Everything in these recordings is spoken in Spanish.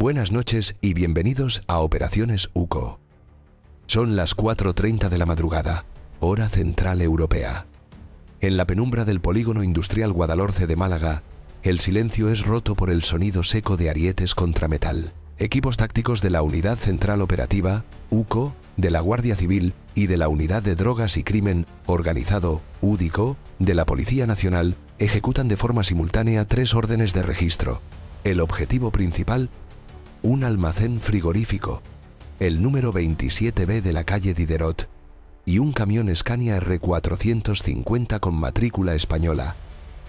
Buenas noches y bienvenidos a Operaciones UCO. Son las 4:30 de la madrugada, hora central europea. En la penumbra del polígono industrial Guadalhorce de Málaga, el silencio es roto por el sonido seco de arietes contra metal. Equipos tácticos de la Unidad Central Operativa, UCO, de la Guardia Civil y de la Unidad de Drogas y Crimen Organizado, UDICO, de la Policía Nacional, ejecutan de forma simultánea 3 órdenes de registro. El objetivo principal: un almacén frigorífico, el número 27B de la calle Diderot, y un camión Scania R450 con matrícula española,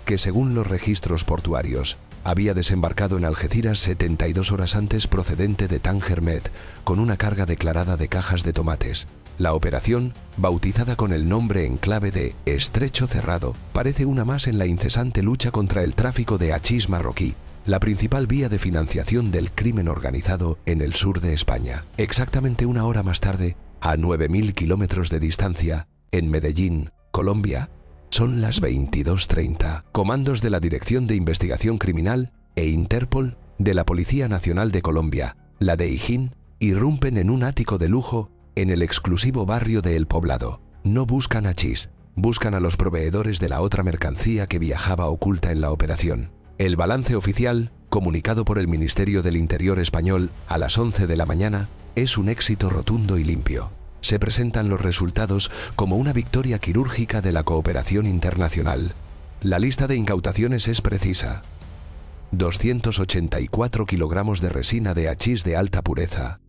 que según los registros portuarios, había desembarcado en Algeciras 72 horas antes procedente de Tánger Med, con una carga declarada de cajas de tomates. La operación, bautizada con el nombre en clave de Estrecho Cerrado, parece una más en la incesante lucha contra el tráfico de hachís marroquí, la principal vía de financiación del crimen organizado en el sur de España. Exactamente una hora más tarde, a 9.000 kilómetros de distancia, en Medellín, Colombia, son las 22:30. Comandos de la Dirección de Investigación Criminal e Interpol de la Policía Nacional de Colombia, la DIJÍN, irrumpen en un ático de lujo en el exclusivo barrio de El Poblado. No buscan hachís, buscan a los proveedores de la otra mercancía que viajaba oculta en la operación. El balance oficial, comunicado por el Ministerio del Interior español a las 11 de la mañana, es un éxito rotundo y limpio. Se presentan los resultados como una victoria quirúrgica de la cooperación internacional. La lista de incautaciones es precisa: 284 kilogramos de resina de hachís de alta pureza,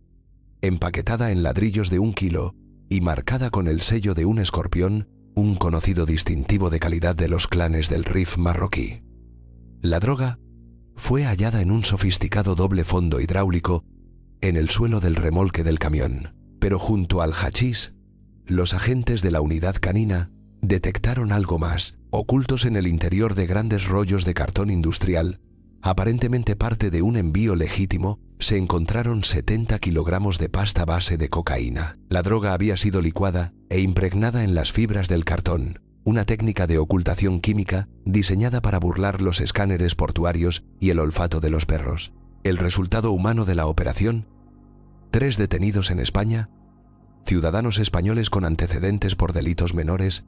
empaquetada en ladrillos de 1 kilo y marcada con el sello de un escorpión, un conocido distintivo de calidad de los clanes del Rif marroquí. La droga fue hallada en un sofisticado doble fondo hidráulico en el suelo del remolque del camión. Pero junto al hachís, los agentes de la unidad canina detectaron algo más. Ocultos en el interior de grandes rollos de cartón industrial, aparentemente parte de un envío legítimo, se encontraron 70 kilogramos de pasta base de cocaína. La droga había sido licuada e impregnada en las fibras del cartón, una técnica de ocultación química diseñada para burlar los escáneres portuarios y el olfato de los perros. El resultado humano de la operación: 3 detenidos en España, ciudadanos españoles con antecedentes por delitos menores,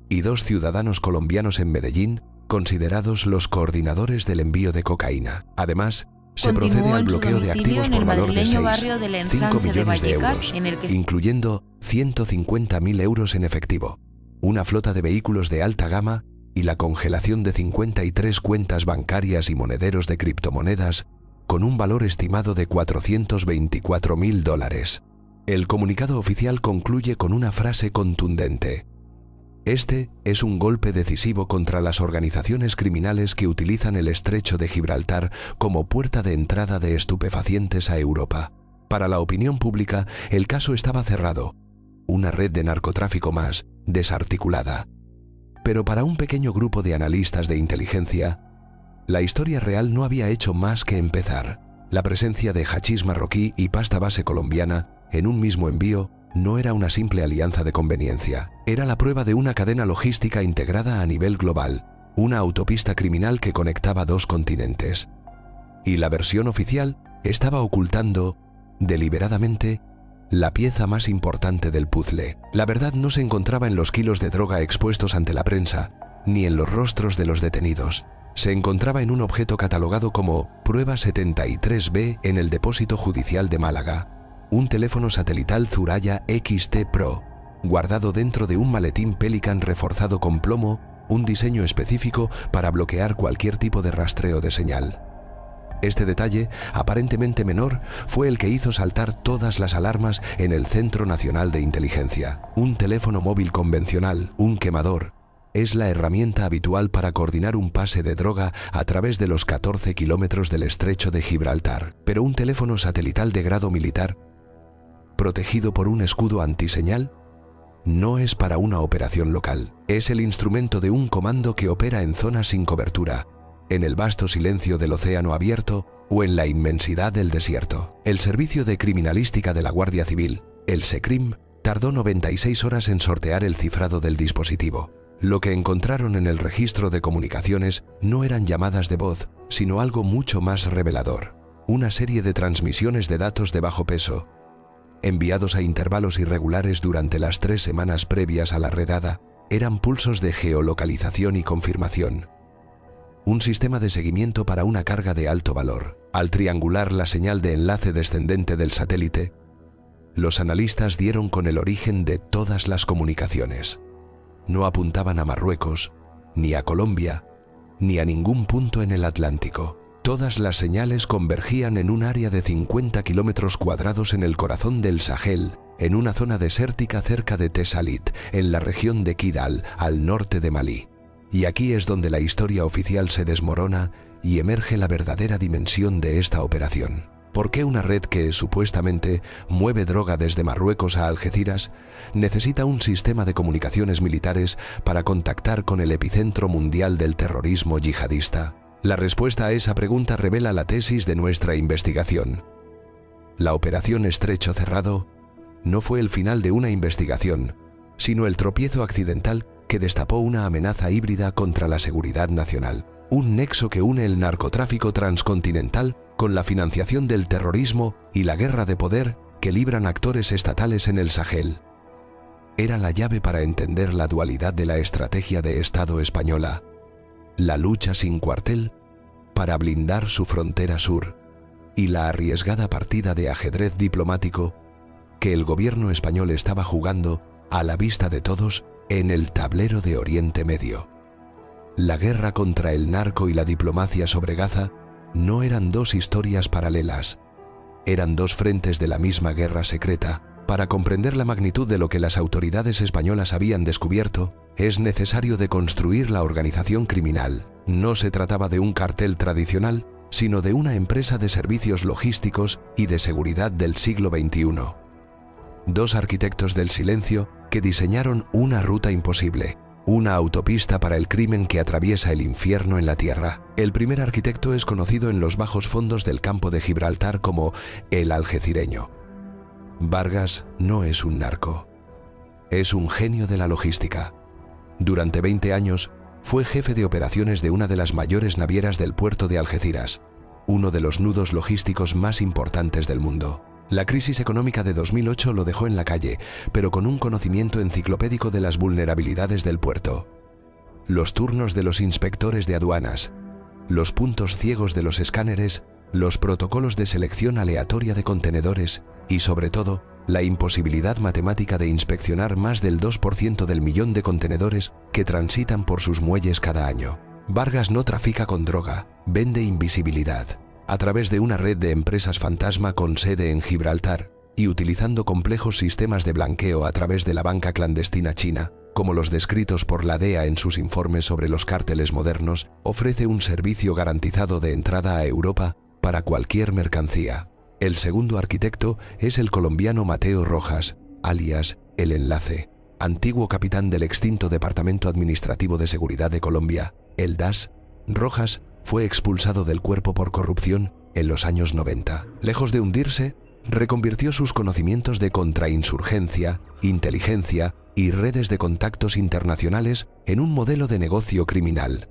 y 2 ciudadanos colombianos en Medellín, considerados los coordinadores del envío de cocaína. Además, se procede al bloqueo de activos por valor de 5 millones de euros, incluyendo 150.000 euros en efectivo, una flota de vehículos de alta gama y la congelación de 53 cuentas bancarias y monederos de criptomonedas con un valor estimado de $424.000. El comunicado oficial concluye con una frase contundente: este es un golpe decisivo contra las organizaciones criminales que utilizan el estrecho de Gibraltar como puerta de entrada de estupefacientes a Europa. Para la opinión pública, el caso estaba cerrado, una red de narcotráfico más, desarticulada. Pero para un pequeño grupo de analistas de inteligencia, la historia real no había hecho más que empezar. La presencia de hachís marroquí y pasta base colombiana en un mismo envío no era una simple alianza de conveniencia. Era la prueba de una cadena logística integrada a nivel global, una autopista criminal que conectaba 2 continentes. Y la versión oficial estaba ocultando, deliberadamente, la pieza más importante del puzzle. La verdad no se encontraba en los kilos de droga expuestos ante la prensa, ni en los rostros de los detenidos. Se encontraba en un objeto catalogado como Prueba 73B en el Depósito Judicial de Málaga, un teléfono satelital Zuraya XT Pro, guardado dentro de un maletín Pelican reforzado con plomo, un diseño específico para bloquear cualquier tipo de rastreo de señal. Este detalle, aparentemente menor, fue el que hizo saltar todas las alarmas en el Centro Nacional de Inteligencia. Un teléfono móvil convencional, un quemador, es la herramienta habitual para coordinar un pase de droga a través de los 14 kilómetros del estrecho de Gibraltar. Pero un teléfono satelital de grado militar, protegido por un escudo antiseñal, no es para una operación local. Es el instrumento de un comando que opera en zonas sin cobertura, en el vasto silencio del océano abierto o en la inmensidad del desierto. El Servicio de Criminalística de la Guardia Civil, el SECRIM, tardó 96 horas en sortear el cifrado del dispositivo. Lo que encontraron en el registro de comunicaciones no eran llamadas de voz, sino algo mucho más revelador. una serie de transmisiones de datos de bajo peso, enviados a intervalos irregulares durante las 3 semanas previas a la redada, eran pulsos de geolocalización y confirmación. Un sistema de seguimiento para una carga de alto valor. Al triangular la señal de enlace descendente del satélite, los analistas dieron con el origen de todas las comunicaciones. No apuntaban a Marruecos, ni a Colombia, ni a ningún punto en el Atlántico. Todas las señales convergían en un área de 50 kilómetros cuadrados en el corazón del Sahel, en una zona desértica cerca de Tesalit, en la región de Kidal, al norte de Malí. Y aquí es donde la historia oficial se desmorona y emerge la verdadera dimensión de esta operación. ¿Por qué una red que, supuestamente, mueve droga desde Marruecos a Algeciras, necesita un sistema de comunicaciones militares para contactar con el epicentro mundial del terrorismo yihadista? La respuesta a esa pregunta revela la tesis de nuestra investigación. La Operación Estrecho Cerrado no fue el final de una investigación, sino el tropiezo accidental que destapó una amenaza híbrida contra la seguridad nacional. Un nexo que une el narcotráfico transcontinental con la financiación del terrorismo y la guerra de poder que libran actores estatales en el Sahel. Era la llave para entender la dualidad de la estrategia de Estado española, la lucha sin cuartel para blindar su frontera sur y la arriesgada partida de ajedrez diplomático que el gobierno español estaba jugando a la vista de todos en el tablero de Oriente Medio. La guerra contra el narco y la diplomacia sobre Gaza no eran dos historias paralelas, eran dos frentes de la misma guerra secreta. Para comprender la magnitud de lo que las autoridades españolas habían descubierto, es necesario deconstruir la organización criminal. No se trataba de un cartel tradicional, sino de una empresa de servicios logísticos y de seguridad del siglo XXI. Dos arquitectos del silencio que diseñaron una ruta imposible, una autopista para el crimen que atraviesa el infierno en la tierra. El primer arquitecto es conocido en los bajos fondos del campo de Gibraltar como el algecireño. Vargas no es un narco, es un genio de la logística. Durante 20 años fue jefe de operaciones de una de las mayores navieras del puerto de Algeciras, uno de los nudos logísticos más importantes del mundo. La crisis económica de 2008 lo dejó en la calle, pero con un conocimiento enciclopédico de las vulnerabilidades del puerto. Los turnos de los inspectores de aduanas, los puntos ciegos de los escáneres, los protocolos de selección aleatoria de contenedores y, sobre todo, la imposibilidad matemática de inspeccionar más del 2% del millón de contenedores que transitan por sus muelles cada año. Vargas no trafica con droga, vende invisibilidad. A través de una red de empresas fantasma con sede en Gibraltar y utilizando complejos sistemas de blanqueo a través de la banca clandestina china, como los descritos por la DEA en sus informes sobre los cárteles modernos, ofrece un servicio garantizado de entrada a Europa para cualquier mercancía. El segundo arquitecto es el colombiano Mateo Rojas, alias El Enlace, antiguo capitán del extinto Departamento Administrativo de Seguridad de Colombia, el DAS. Rojas fue expulsado del cuerpo por corrupción en los años 90. Lejos de hundirse, reconvirtió sus conocimientos de contrainsurgencia, inteligencia y redes de contactos internacionales en un modelo de negocio criminal,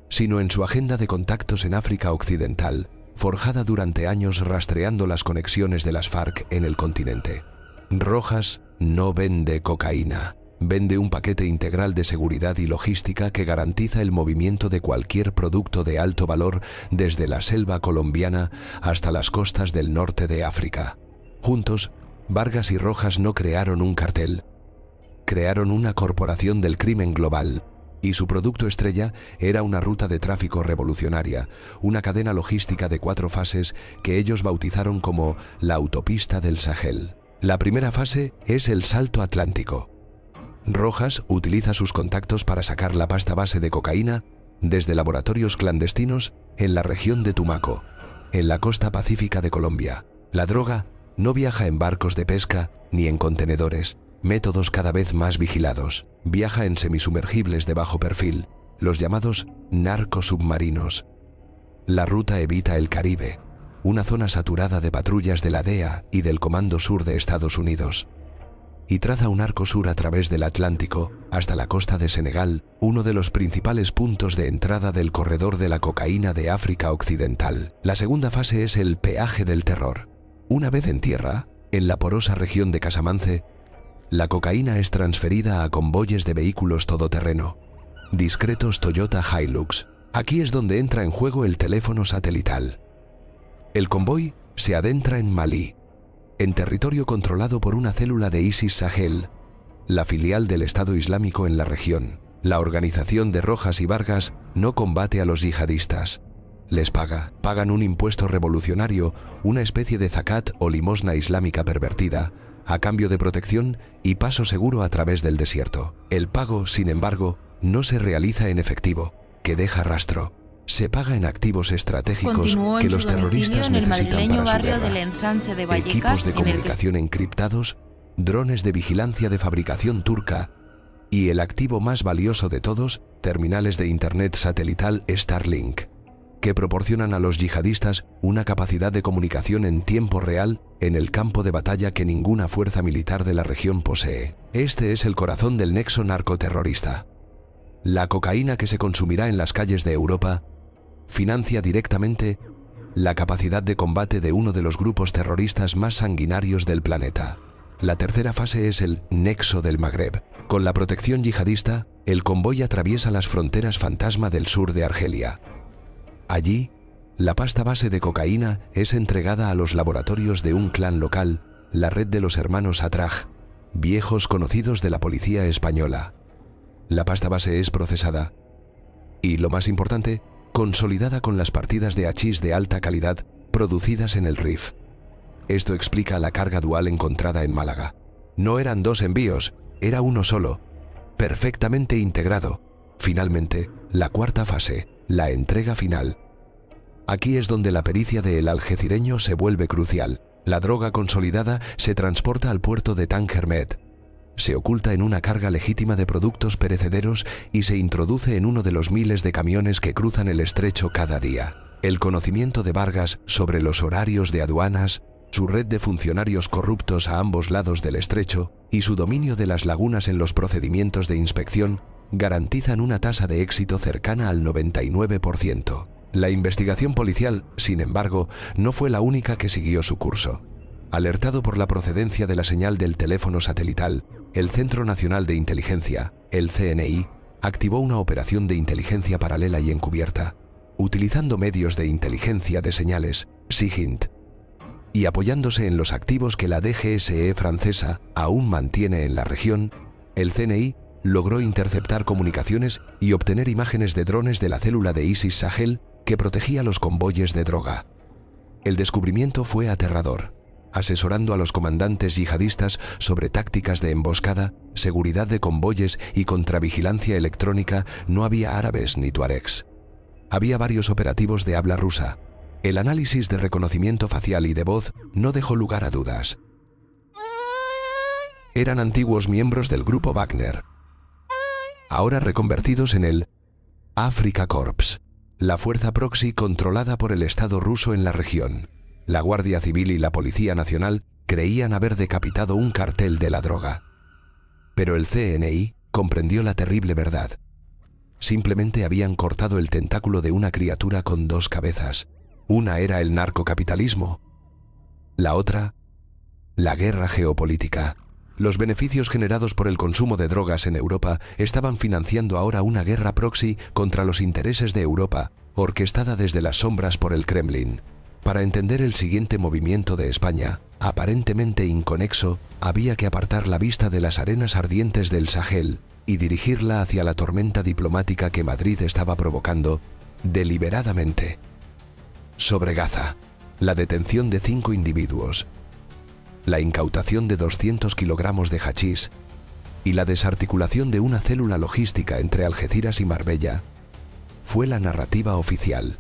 sino en su agenda de contactos en África Occidental, forjada durante años rastreando las conexiones de las FARC en el continente. Rojas no vende cocaína, vende un paquete integral de seguridad y logística que garantiza el movimiento de cualquier producto de alto valor desde la selva colombiana hasta las costas del norte de África. Juntos, Vargas y Rojas no crearon un cartel, crearon una corporación del crimen global, y su producto estrella era una ruta de tráfico revolucionaria, una cadena logística de 4 fases que ellos bautizaron como la autopista del Sahel. La primera fase es el salto atlántico. Rojas utiliza sus contactos para sacar la pasta base de cocaína desde laboratorios clandestinos en la región de Tumaco, en la costa pacífica de Colombia. La droga no viaja en barcos de pesca ni en contenedores, métodos cada vez más vigilados. Viaja en semisumergibles de bajo perfil, los llamados narcosubmarinos. La ruta evita el Caribe, una zona saturada de patrullas de la DEA y del Comando Sur de Estados Unidos. y traza un arco sur a través del Atlántico hasta la costa de Senegal, uno de los principales puntos de entrada del corredor de la cocaína de África Occidental. La segunda fase es el peaje del terror. Una vez en tierra, en la porosa región de Casamance, la cocaína es transferida a convoyes de vehículos todoterreno, discretos Toyota Hilux. Aquí es donde entra en juego el teléfono satelital. El convoy se adentra en Malí, en territorio controlado por una célula de ISIS Sahel, la filial del Estado Islámico en la región. La organización de Rojas y Vargas no combate a los yihadistas. Les pagan un impuesto revolucionario, una especie de zakat o limosna islámica pervertida, a cambio de protección y paso seguro a través del desierto. El pago, sin embargo, no se realiza en efectivo, que deja rastro. Se paga en activos estratégicos que los terroristas necesitan para su guerra. Equipos de comunicación encriptados, drones de vigilancia de fabricación turca y el activo más valioso de todos, terminales de internet satelital Starlink, que proporcionan a los yihadistas una capacidad de comunicación en tiempo real en el campo de batalla que ninguna fuerza militar de la región posee. Este es el corazón del nexo narcoterrorista. La cocaína que se consumirá en las calles de Europa financia directamente la capacidad de combate de uno de los grupos terroristas más sanguinarios del planeta. La tercera fase es el nexo del Magreb. Con la protección yihadista, el convoy atraviesa las fronteras fantasma del sur de Argelia. Allí, la pasta base de cocaína es entregada a los laboratorios de un clan local, la red de los hermanos Atraj, viejos conocidos de la policía española. La pasta base es procesada y, lo más importante, consolidada con las partidas de hachís de alta calidad producidas en el Rif. Esto explica la carga dual encontrada en Málaga. No eran dos envíos, era uno solo, perfectamente integrado. Finalmente, la cuarta fase, la entrega final. Aquí es donde la pericia de el algecireño se vuelve crucial. La droga consolidada se transporta al puerto de Tangermet, se oculta en una carga legítima de productos perecederos y se introduce en uno de los miles de camiones que cruzan el estrecho cada día. El conocimiento de Vargas sobre los horarios de aduanas, su red de funcionarios corruptos a ambos lados del estrecho y su dominio de las lagunas en los procedimientos de inspección garantizan una tasa de éxito cercana al 99%. La investigación policial, sin embargo, no fue la única que siguió su curso. Alertado por la procedencia de la señal del teléfono satelital, el Centro Nacional de Inteligencia, el CNI, activó una operación de inteligencia paralela y encubierta, utilizando medios de inteligencia de señales, SIGINT, y apoyándose en los activos que la DGSE francesa aún mantiene en la región, el CNI logró interceptar comunicaciones y obtener imágenes de drones de la célula de ISIS Sahel que protegía los convoyes de droga. El descubrimiento fue aterrador. Asesorando a los comandantes yihadistas sobre tácticas de emboscada, seguridad de convoyes y contravigilancia electrónica, no había árabes ni tuaregs. Había varios operativos de habla rusa. El análisis de reconocimiento facial y de voz no dejó lugar a dudas. Eran antiguos miembros del grupo Wagner, ahora reconvertidos en el Afrika Korps, la fuerza proxy controlada por el Estado ruso en la región. La Guardia Civil y la Policía Nacional creían haber decapitado un cartel de la droga. Pero el CNI comprendió la terrible verdad. Simplemente habían cortado el tentáculo de una criatura con dos cabezas. Una era el narcocapitalismo, la otra, la guerra geopolítica. Los beneficios generados por el consumo de drogas en Europa estaban financiando ahora una guerra proxy contra los intereses de Europa, orquestada desde las sombras por el Kremlin. Para entender el siguiente movimiento de España, aparentemente inconexo, había que apartar la vista de las arenas ardientes del Sahel y dirigirla hacia la tormenta diplomática que Madrid estaba provocando deliberadamente. Sobre Gaza, la detención de 5 individuos, la incautación de 200 kilogramos de hachís y la desarticulación de una célula logística entre Algeciras y Marbella fue la narrativa oficial,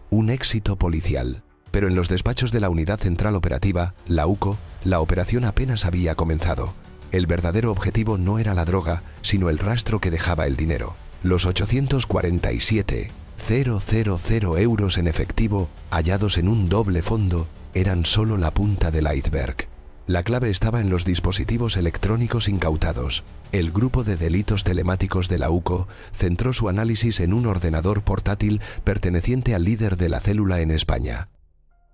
un éxito policial. Pero en los despachos de la Unidad Central Operativa, la UCO, la operación apenas había comenzado. El verdadero objetivo no era la droga, sino el rastro que dejaba el dinero. Los 847.000 euros en efectivo hallados en un doble fondo eran solo la punta del iceberg. La clave estaba en los dispositivos electrónicos incautados. El grupo de delitos telemáticos de la UCO centró su análisis en un ordenador portátil perteneciente al líder de la célula en España.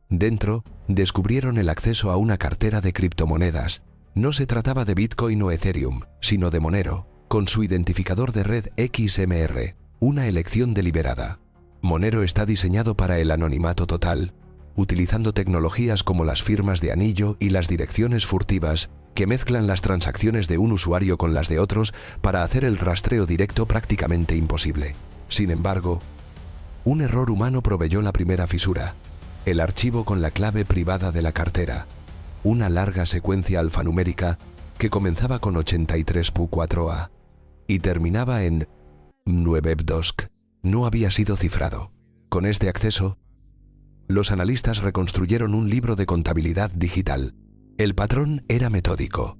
Dentro, descubrieron el acceso a una cartera de criptomonedas. No se trataba de Bitcoin o Ethereum, sino de Monero, con su identificador de red XMR, una elección deliberada. Monero está diseñado para el anonimato total, utilizando tecnologías como las firmas de anillo y las direcciones furtivas que mezclan las transacciones de un usuario con las de otros para hacer el rastreo directo prácticamente imposible. Sin embargo, un error humano proveyó la primera fisura: el archivo con la clave privada de la cartera, una larga secuencia alfanumérica que comenzaba con 83Pu4A y terminaba en 9BDOSC. No había sido cifrado. Con este acceso, los analistas reconstruyeron un libro de contabilidad digital. El patrón era metódico.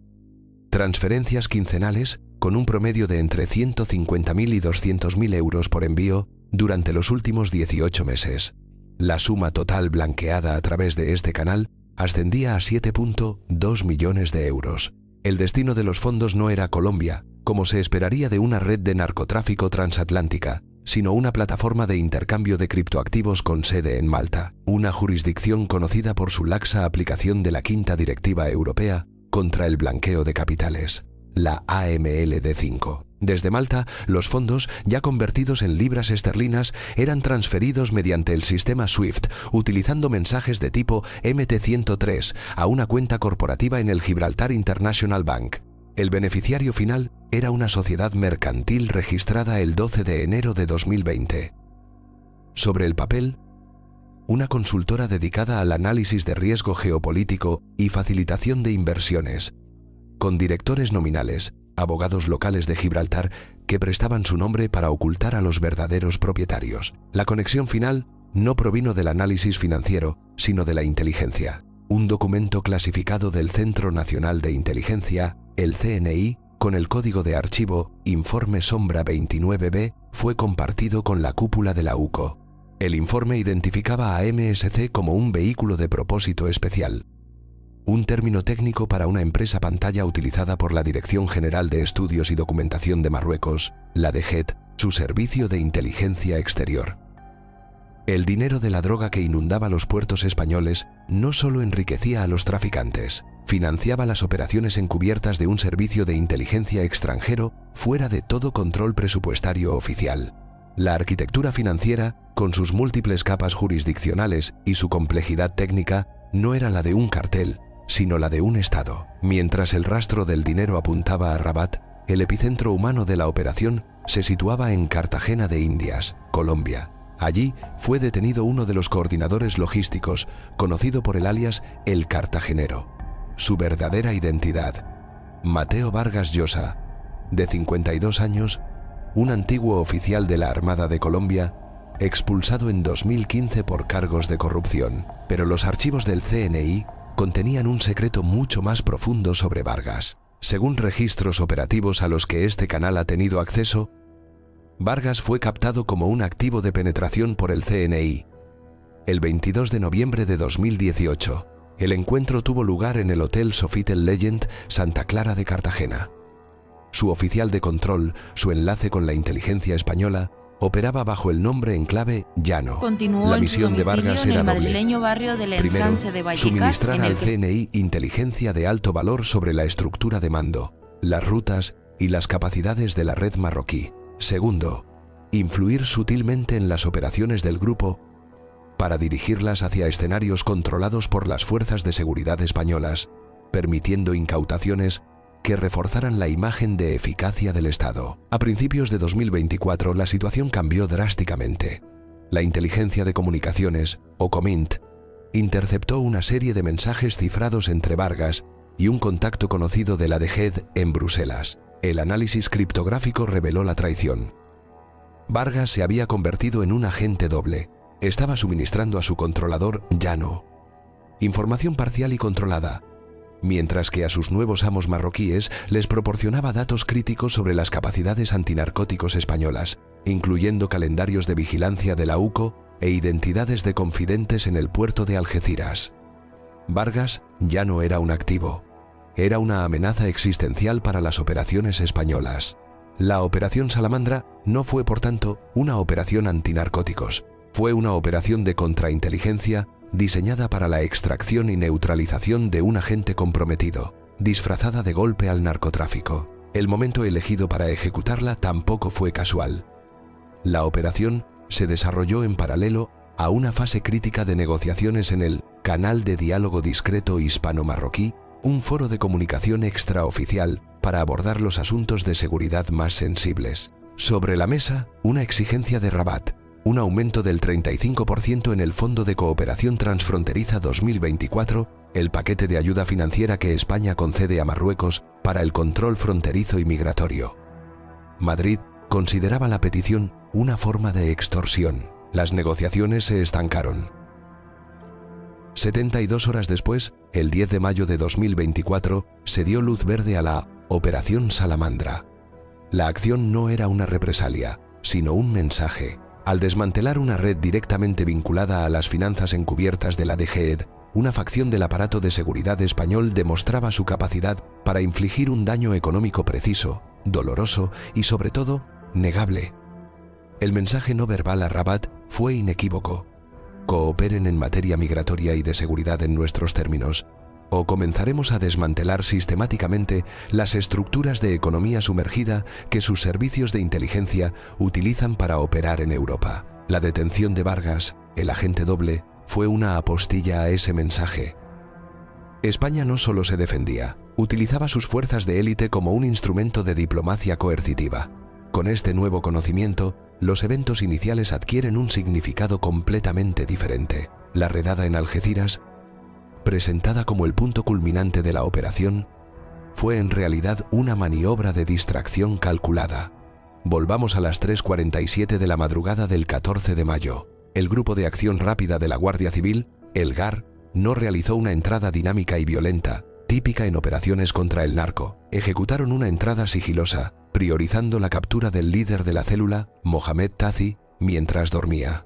Transferencias quincenales con un promedio de entre 150.000 y 200.000 euros por envío durante los últimos 18 meses. La suma total blanqueada a través de este canal ascendía a 7,2 millones de euros. El destino de los fondos no era Colombia, como se esperaría de una red de narcotráfico transatlántica, sino una plataforma de intercambio de criptoactivos con sede en Malta, una jurisdicción conocida por su laxa aplicación de la Quinta Directiva Europea contra el blanqueo de capitales, la AMLD5. Desde Malta, los fondos, ya convertidos en libras esterlinas, eran transferidos mediante el sistema SWIFT, utilizando mensajes de tipo MT-103 a una cuenta corporativa en el Gibraltar International Bank. El beneficiario final era una sociedad mercantil registrada el 12 de enero de 2020. Sobre el papel, una consultora dedicada al análisis de riesgo geopolítico y facilitación de inversiones, con directores nominales, abogados locales de Gibraltar que prestaban su nombre para ocultar a los verdaderos propietarios. La conexión final no provino del análisis financiero, sino de la inteligencia. Un documento clasificado del Centro Nacional de Inteligencia, el CNI, con el código de archivo Informe Sombra 29B, fue compartido con la cúpula de la UCO. El informe identificaba a MSC como un vehículo de propósito especial, un término técnico para una empresa pantalla utilizada por la Dirección General de Estudios y Documentación de Marruecos, la DGET, su servicio de inteligencia exterior. El dinero de la droga que inundaba los puertos españoles no solo enriquecía a los traficantes, financiaba las operaciones encubiertas de un servicio de inteligencia extranjero fuera de todo control presupuestario oficial. La arquitectura financiera, con sus múltiples capas jurisdiccionales y su complejidad técnica, no era la de un cartel, sino la de un Estado. Mientras el rastro del dinero apuntaba a Rabat, el epicentro humano de la operación se situaba en Cartagena de Indias, Colombia. Allí fue detenido uno de los coordinadores logísticos, conocido por el alias El Cartagenero. Su verdadera identidad: Mateo Vargas Llosa, de 52 años, un antiguo oficial de la Armada de Colombia, expulsado en 2015 por cargos de corrupción. Pero los archivos del CNI contenían un secreto mucho más profundo sobre Vargas. Según registros operativos a los que este canal ha tenido acceso, Vargas fue captado como un activo de penetración por el CNI. El 22 de noviembre de 2018, el encuentro tuvo lugar en el Hotel Sofitel Legend Santa Clara de Cartagena. Su oficial de control, su enlace con la inteligencia española, operaba bajo el nombre en clave Llano. Continuó la misión de Vargas era doble. Barrio del Primero, de Vallecas, suministrar al CNI inteligencia de alto valor sobre la estructura de mando, las rutas y las capacidades de la red marroquí. Segundo, influir sutilmente en las operaciones del grupo para dirigirlas hacia escenarios controlados por las fuerzas de seguridad españolas, permitiendo incautaciones que reforzaran la imagen de eficacia del Estado. A principios de 2024 la situación cambió drásticamente. La inteligencia de comunicaciones, o COMINT, interceptó una serie de mensajes cifrados entre Vargas y un contacto conocido de la DGET en Bruselas. El análisis criptográfico reveló la traición. Vargas se había convertido en un agente doble. Estaba suministrando a su controlador, Llano, información parcial y controlada, mientras que a sus nuevos amos marroquíes les proporcionaba datos críticos sobre las capacidades antinarcóticos españolas, incluyendo calendarios de vigilancia de la UCO e identidades de confidentes en el puerto de Algeciras. Vargas ya no era un activo. Era una amenaza existencial para las operaciones españolas. La Operación Salamandra no fue, por tanto, una operación antinarcóticos. Fue una operación de contrainteligencia diseñada para la extracción y neutralización de un agente comprometido, disfrazada de golpe al narcotráfico. El momento elegido para ejecutarla tampoco fue casual. La operación se desarrolló en paralelo a una fase crítica de negociaciones en el Canal de Diálogo Discreto Hispano-Marroquí, un foro de comunicación extraoficial para abordar los asuntos de seguridad más sensibles. Sobre la mesa, una exigencia de Rabat, un aumento del 35% en el Fondo de Cooperación Transfronteriza 2024, el paquete de ayuda financiera que España concede a Marruecos para el control fronterizo y migratorio. Madrid consideraba la petición una forma de extorsión. Las negociaciones se estancaron. 72 horas después, el 10 de mayo de 2024, se dio luz verde a la Operación Salamandra. La acción no era una represalia, sino un mensaje. Al desmantelar una red directamente vinculada a las finanzas encubiertas de la DGED, una facción del aparato de seguridad español demostraba su capacidad para infligir un daño económico preciso, doloroso y, sobre todo, negable. El mensaje no verbal a Rabat fue inequívoco. Cooperen en materia migratoria y de seguridad en nuestros términos, o comenzaremos a desmantelar sistemáticamente las estructuras de economía sumergida que sus servicios de inteligencia utilizan para operar en Europa. La detención de Vargas, el agente doble, fue una apostilla a ese mensaje. España no solo se defendía, utilizaba sus fuerzas de élite como un instrumento de diplomacia coercitiva. Con este nuevo conocimiento, los eventos iniciales adquieren un significado completamente diferente. La redada en Algeciras, presentada como el punto culminante de la operación, fue en realidad una maniobra de distracción calculada. Volvamos a las 3:47 de la madrugada del 14 de mayo. El Grupo de Acción Rápida de la Guardia Civil, el GAR, no realizó una entrada dinámica y violenta, típica en operaciones contra el narco. Ejecutaron una entrada sigilosa, priorizando la captura del líder de la célula, Mohamed Tazi, mientras dormía.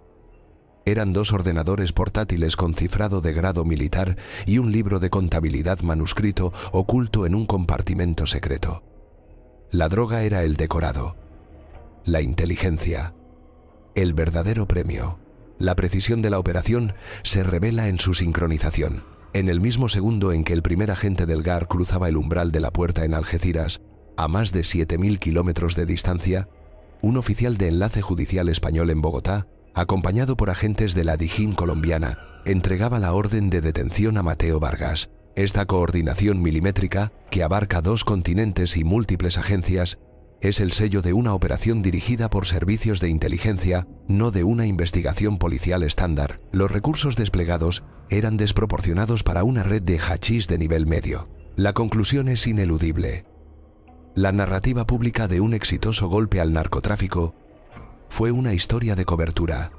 Eran 2 ordenadores portátiles con cifrado de grado militar y un libro de contabilidad manuscrito oculto en un compartimento secreto. La droga era el decorado, la inteligencia, el verdadero premio. La precisión de la operación se revela en su sincronización. En el mismo segundo en que el primer agente del GAR cruzaba el umbral de la puerta en Algeciras, a más de 7.000 kilómetros de distancia, un oficial de enlace judicial español en Bogotá, acompañado por agentes de la DIJÍN colombiana, entregaba la orden de detención a Mateo Vargas. Esta coordinación milimétrica, que abarca 2 continentes y múltiples agencias, es el sello de una operación dirigida por servicios de inteligencia, no de una investigación policial estándar. Los recursos desplegados eran desproporcionados para una red de hachís de nivel medio. La conclusión es ineludible. La narrativa pública de un exitoso golpe al narcotráfico fue una historia de cobertura,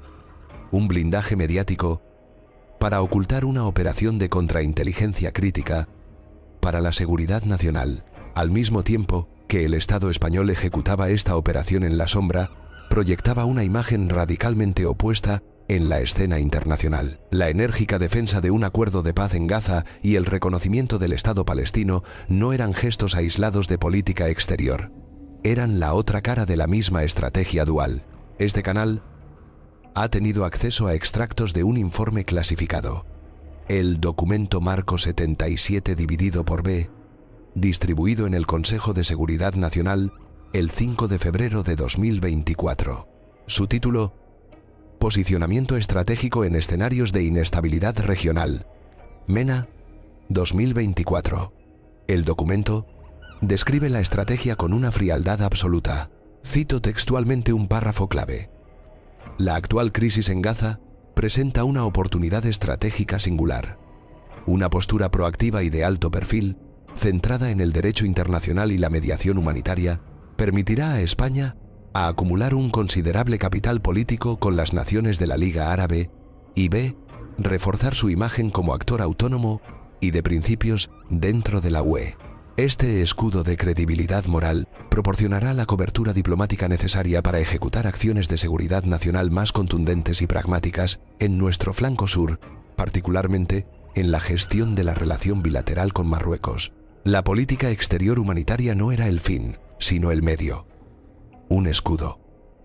un blindaje mediático para ocultar una operación de contrainteligencia crítica para la seguridad nacional. Al mismo tiempo que el Estado español ejecutaba esta operación en la sombra, proyectaba una imagen radicalmente opuesta en la escena internacional. La enérgica defensa de un acuerdo de paz en Gaza y el reconocimiento del Estado palestino no eran gestos aislados de política exterior. Eran la otra cara de la misma estrategia dual. Este canal ha tenido acceso a extractos de un informe clasificado, el documento Marco 77 dividido por B, distribuido en el Consejo de Seguridad Nacional el 5 de febrero de 2024. Su título: Posicionamiento estratégico en escenarios de inestabilidad regional. MENA 2024. El documento describe la estrategia con una frialdad absoluta. Cito textualmente un párrafo clave. La actual crisis en Gaza presenta una oportunidad estratégica singular. Una postura proactiva y de alto perfil, centrada en el derecho internacional y la mediación humanitaria, permitirá a España a acumular un considerable capital político con las naciones de la Liga Árabe y b. reforzar su imagen como actor autónomo y de principios dentro de la UE. Este escudo de credibilidad moral proporcionará la cobertura diplomática necesaria para ejecutar acciones de seguridad nacional más contundentes y pragmáticas en nuestro flanco sur, particularmente en la gestión de la relación bilateral con Marruecos. La política exterior humanitaria no era el fin, sino el medio. Un escudo.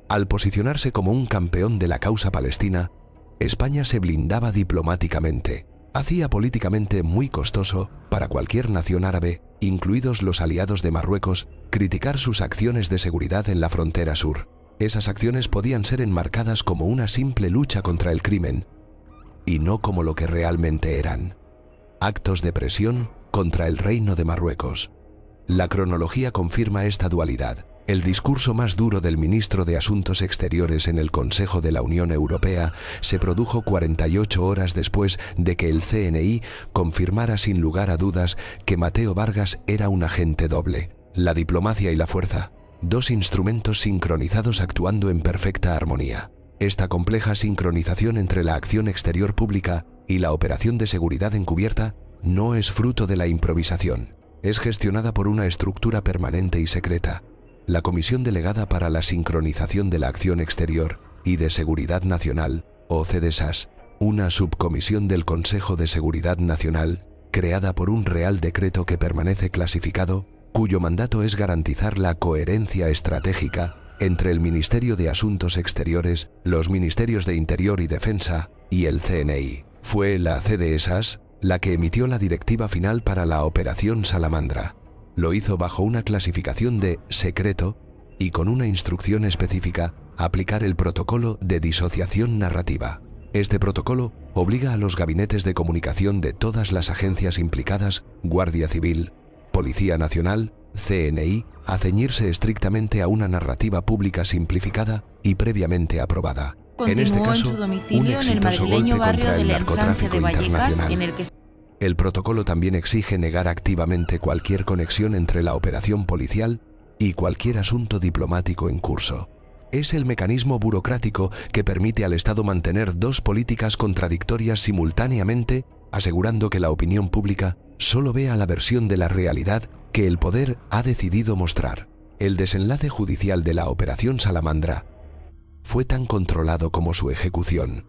Al posicionarse como un campeón de la causa palestina, España se blindaba diplomáticamente. Hacía políticamente muy costoso para cualquier nación árabe, incluidos los aliados de Marruecos, criticar sus acciones de seguridad en la frontera sur. Esas acciones podían ser enmarcadas como una simple lucha contra el crimen, y no como lo que realmente eran: actos de presión contra el Reino de Marruecos. La cronología confirma esta dualidad. El discurso más duro del ministro de Asuntos Exteriores en el Consejo de la Unión Europea se produjo 48 horas después de que el CNI confirmara sin lugar a dudas que Mateo Vargas era un agente doble. La diplomacia y la fuerza, dos instrumentos sincronizados actuando en perfecta armonía. Esta compleja sincronización entre la acción exterior pública y la operación de seguridad encubierta no es fruto de la improvisación. Es gestionada por una estructura permanente y secreta: la Comisión Delegada para la Sincronización de la Acción Exterior y de Seguridad Nacional, o CDSAS, una subcomisión del Consejo de Seguridad Nacional, creada por un Real Decreto que permanece clasificado, cuyo mandato es garantizar la coherencia estratégica entre el Ministerio de Asuntos Exteriores, los Ministerios de Interior y Defensa y el CNI. Fue la CDSAS la que emitió la directiva final para la Operación Salamandra. Lo hizo bajo una clasificación de secreto y con una instrucción específica: aplicar el protocolo de disociación narrativa. Este protocolo obliga a los gabinetes de comunicación de todas las agencias implicadas, Guardia Civil, Policía Nacional, CNI, a ceñirse estrictamente a una narrativa pública simplificada y previamente aprobada. En este caso, un exitoso golpe contra el narcotráfico internacional. El protocolo también exige negar activamente cualquier conexión entre la operación policial y cualquier asunto diplomático en curso. Es el mecanismo burocrático que permite al Estado mantener dos políticas contradictorias simultáneamente, asegurando que la opinión pública solo vea la versión de la realidad que el poder ha decidido mostrar. El desenlace judicial de la Operación Salamandra fue tan controlado como su ejecución.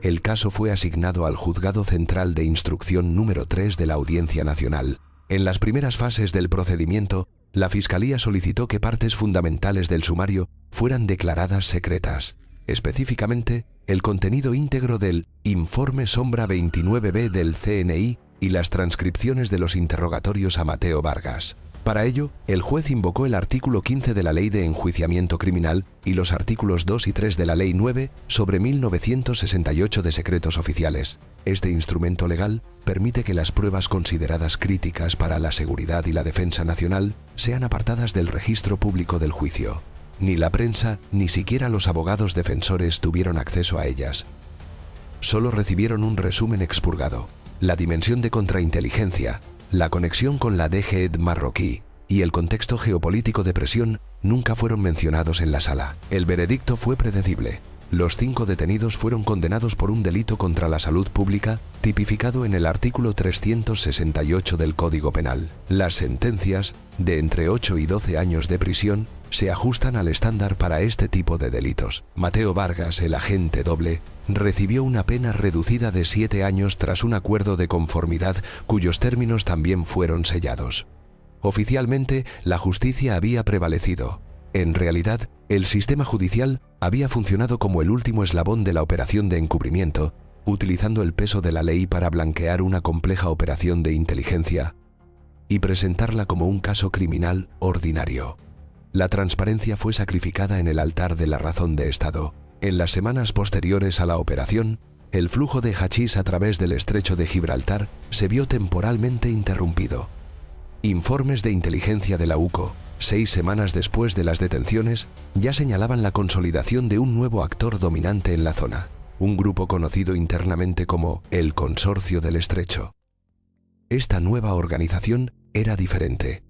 El caso fue asignado al Juzgado Central de Instrucción número 3 de la Audiencia Nacional. En las primeras fases del procedimiento, la Fiscalía solicitó que partes fundamentales del sumario fueran declaradas secretas. Específicamente, el contenido íntegro del Informe Sombra 29B del CNI y las transcripciones de los interrogatorios a Mateo Vargas. Para ello, el juez invocó el artículo 15 de la Ley de Enjuiciamiento Criminal y los artículos 2 y 3 de la Ley 9 sobre 1968 de secretos oficiales. Este instrumento legal permite que las pruebas consideradas críticas para la seguridad y la defensa nacional sean apartadas del registro público del juicio. Ni la prensa, ni siquiera los abogados defensores tuvieron acceso a ellas. Solo recibieron un resumen expurgado. La dimensión de contrainteligencia, la conexión con la DGED marroquí y el contexto geopolítico de presión nunca fueron mencionados en la sala. El veredicto fue predecible. Los 5 detenidos fueron condenados por un delito contra la salud pública tipificado en el artículo 368 del Código Penal. Las sentencias, de entre 8 y 12 años de prisión, se ajustan al estándar para este tipo de delitos. Mateo Vargas, el agente doble, recibió una pena reducida de 7 años tras un acuerdo de conformidad cuyos términos también fueron sellados. Oficialmente, la justicia había prevalecido. En realidad, el sistema judicial había funcionado como el último eslabón de la operación de encubrimiento, utilizando el peso de la ley para blanquear una compleja operación de inteligencia y presentarla como un caso criminal ordinario. La transparencia fue sacrificada en el altar de la razón de Estado. En las semanas posteriores a la operación, el flujo de hachís a través del estrecho de Gibraltar se vio temporalmente interrumpido. Informes de inteligencia de la UCO, 6 semanas después de las detenciones, ya señalaban la consolidación de un nuevo actor dominante en la zona, un grupo conocido internamente como el Consorcio del Estrecho. Esta nueva organización era diferente,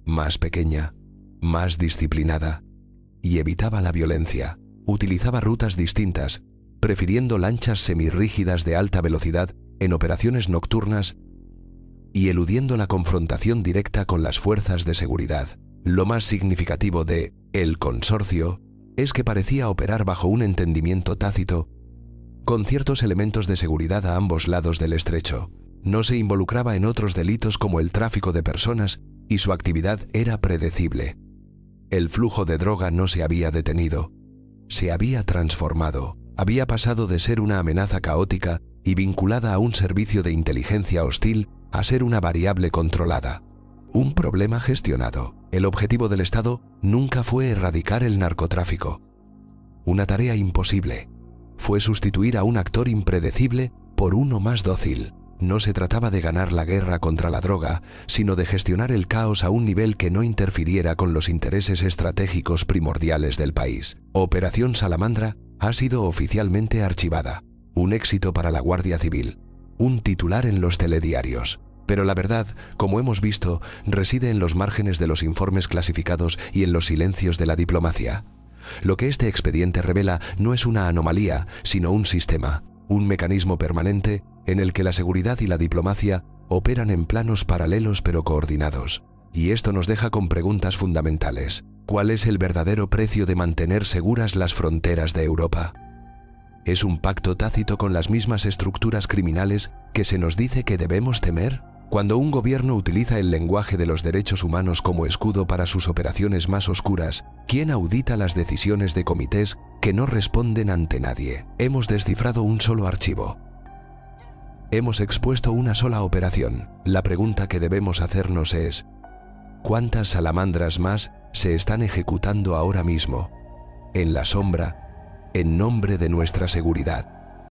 más pequeña, más disciplinada, y evitaba la violencia. Utilizaba rutas distintas, prefiriendo lanchas semirrígidas de alta velocidad en operaciones nocturnas y eludiendo la confrontación directa con las fuerzas de seguridad. Lo más significativo de el consorcio es que parecía operar bajo un entendimiento tácito con ciertos elementos de seguridad a ambos lados del estrecho. No se involucraba en otros delitos como el tráfico de personas y su actividad era predecible. El flujo de droga no se había detenido. Se había transformado. Había pasado de ser una amenaza caótica y vinculada a un servicio de inteligencia hostil a ser una variable controlada. Un problema gestionado. El objetivo del Estado nunca fue erradicar el narcotráfico. Una tarea imposible. Fue sustituir a un actor impredecible por uno más dócil. No se trataba de ganar la guerra contra la droga, sino de gestionar el caos a un nivel que no interfiriera con los intereses estratégicos primordiales del país. Operación Salamandra ha sido oficialmente archivada. Un éxito para la Guardia Civil. Un titular en los telediarios. Pero la verdad, como hemos visto, reside en los márgenes de los informes clasificados y en los silencios de la diplomacia. Lo que este expediente revela no es una anomalía, sino un sistema, un mecanismo permanente en el que la seguridad y la diplomacia operan en planos paralelos pero coordinados. Y esto nos deja con preguntas fundamentales. ¿Cuál es el verdadero precio de mantener seguras las fronteras de Europa? ¿Es un pacto tácito con las mismas estructuras criminales que se nos dice que debemos temer? Cuando un gobierno utiliza el lenguaje de los derechos humanos como escudo para sus operaciones más oscuras, ¿quién audita las decisiones de comités que no responden ante nadie? Hemos descifrado un solo archivo. Hemos expuesto una sola operación. La pregunta que debemos hacernos es: ¿cuántas salamandras más se están ejecutando ahora mismo, en la sombra, en nombre de nuestra seguridad?